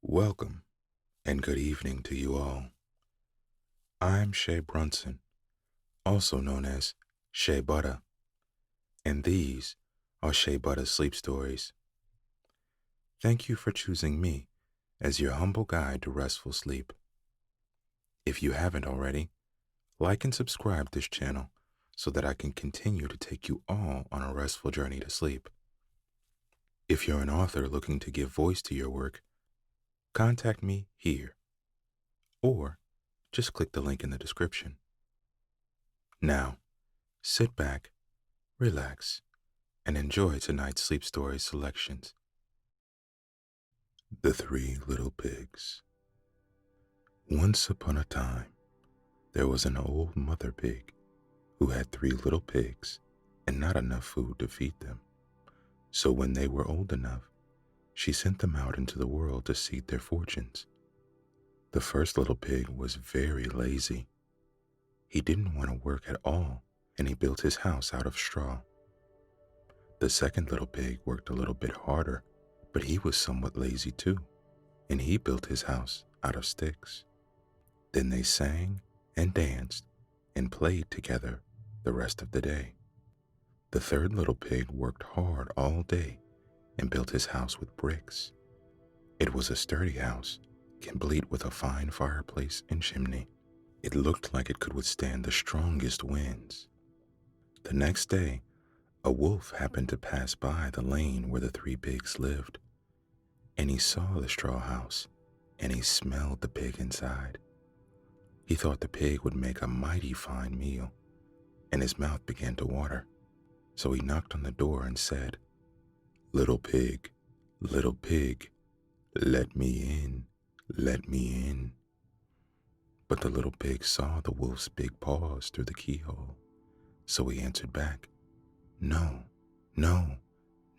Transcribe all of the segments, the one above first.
Welcome and good evening to you all. I'm Shea Brunson, also known as Shea Buttah, and these are Sheabuttah's Sleep Stories. Thank you for choosing me as your humble guide to restful sleep. If you haven't already, like and subscribe this channel so that I can continue to take you all on a restful journey to sleep. If you're an author looking to give voice to your work, contact me here, or just click the link in the description. Now, sit back, relax, and enjoy tonight's sleep story selections. The Three Little Pigs. Once upon a time, there was an old mother pig who had three little pigs and not enough food to feed them. So when they were old enough, she sent them out into the world to seek their fortunes. The first little pig was very lazy. He didn't want to work at all, and he built his house out of straw. The second little pig worked a little bit harder, but he was somewhat lazy too, and he built his house out of sticks. Then they sang and danced and played together the rest of the day. The third little pig worked hard all day and built his house with bricks. It was a sturdy house, complete with a fine fireplace and chimney. It looked like it could withstand the strongest winds. The next day, a wolf happened to pass by the lane where the three pigs lived, and he saw the straw house, and he smelled the pig inside. He thought the pig would make a mighty fine meal, and his mouth began to water. So he knocked on the door and said, little pig, let me in, let me in." But the little pig saw the wolf's big paws through the keyhole, so he answered back, "No, no,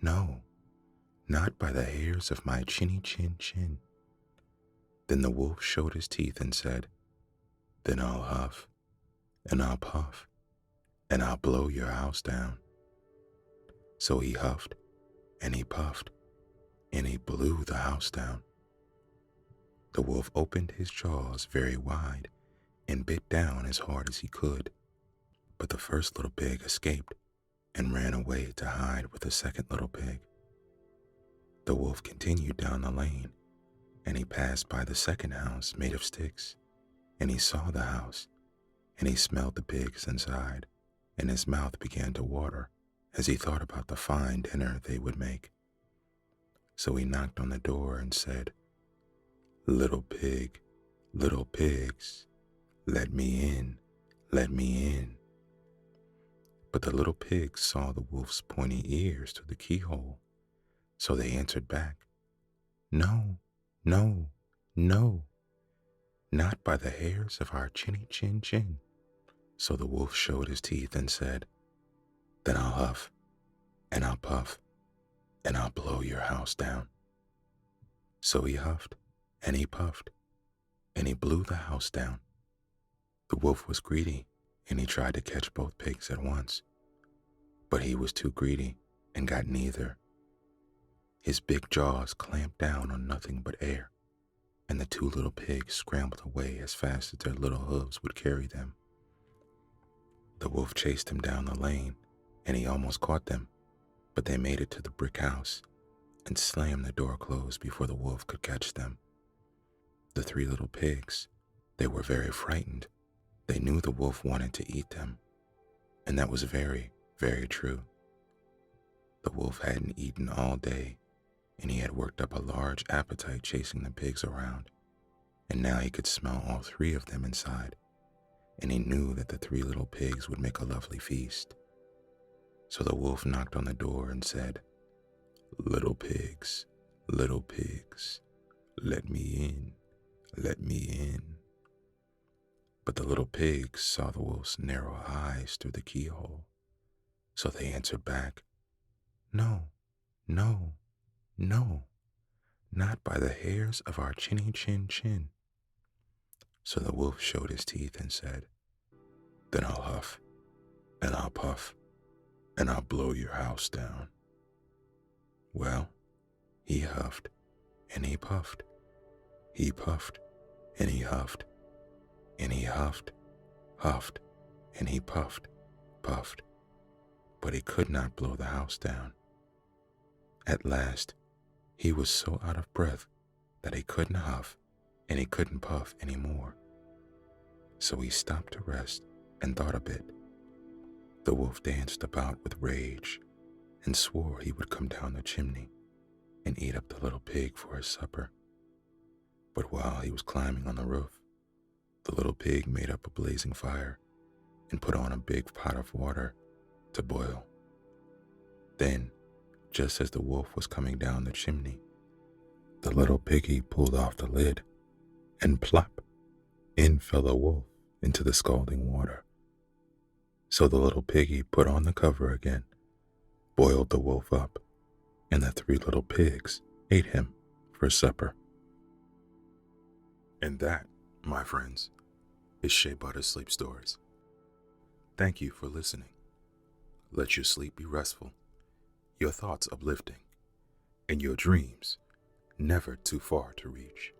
no, not by the hairs of my chinny chin chin." Then the wolf showed his teeth and said, "Then I'll huff, and I'll puff, and I'll blow your house down." So he huffed, and he puffed, and he blew the house down. The wolf opened his jaws very wide and bit down as hard as he could. But the first little pig escaped and ran away to hide with the second little pig. The wolf continued down the lane, and he passed by the second house made of sticks, and he saw the house, and he smelled the pigs inside, and his mouth began to water as he thought about the fine dinner they would make. So he knocked on the door and said, little pigs, let me in, let me in." But the little pigs saw the wolf's pointy ears through the keyhole, so they answered back, "No, no, no, not by the hairs of our chinny chin chin." So the wolf showed his teeth and said, "Then I'll huff, and I'll puff, and I'll blow your house down." So he huffed, and he puffed, and he blew the house down. The wolf was greedy, and he tried to catch both pigs at once, but he was too greedy and got neither. His big jaws clamped down on nothing but air, and the two little pigs scrambled away as fast as their little hooves would carry them. The wolf chased him down the lane, and he almost caught them, but they made it to the brick house and slammed the door closed before the wolf could catch them. The three little pigs, they were very frightened. They knew the wolf wanted to eat them, and that was very, very true. The wolf hadn't eaten all day, and he had worked up a large appetite chasing the pigs around, and now he could smell all three of them inside, and he knew that the three little pigs would make a lovely feast. So the wolf knocked on the door and said, little pigs, let me in, let me in." But the little pigs saw the wolf's narrow eyes through the keyhole, so they answered back, "No, no, no, not by the hairs of our chinny chin chin." So the wolf showed his teeth and said, "Then I'll huff, and I'll puff, and I'll blow your house down." Well, he huffed, and he puffed, He puffed, and he huffed, and he huffed, huffed, and he puffed, puffed, but he could not blow the house down. At last, he was so out of breath that he couldn't huff and he couldn't puff any more. So he stopped to rest and thought a bit. The wolf danced about with rage and swore he would come down the chimney and eat up the little pig for his supper. But while he was climbing on the roof, the little pig made up a blazing fire and put on a big pot of water to boil. Then, just as the wolf was coming down the chimney, the little piggy pulled off the lid, and plop, in fell the wolf into the scalding water. So the little piggy put on the cover again, boiled the wolf up, and the 3 little pigs ate him for supper. And that, my friends, is Shea Buttah Sleep Stories. Thank you for listening. Let your sleep be restful, your thoughts uplifting, and your dreams never too far to reach.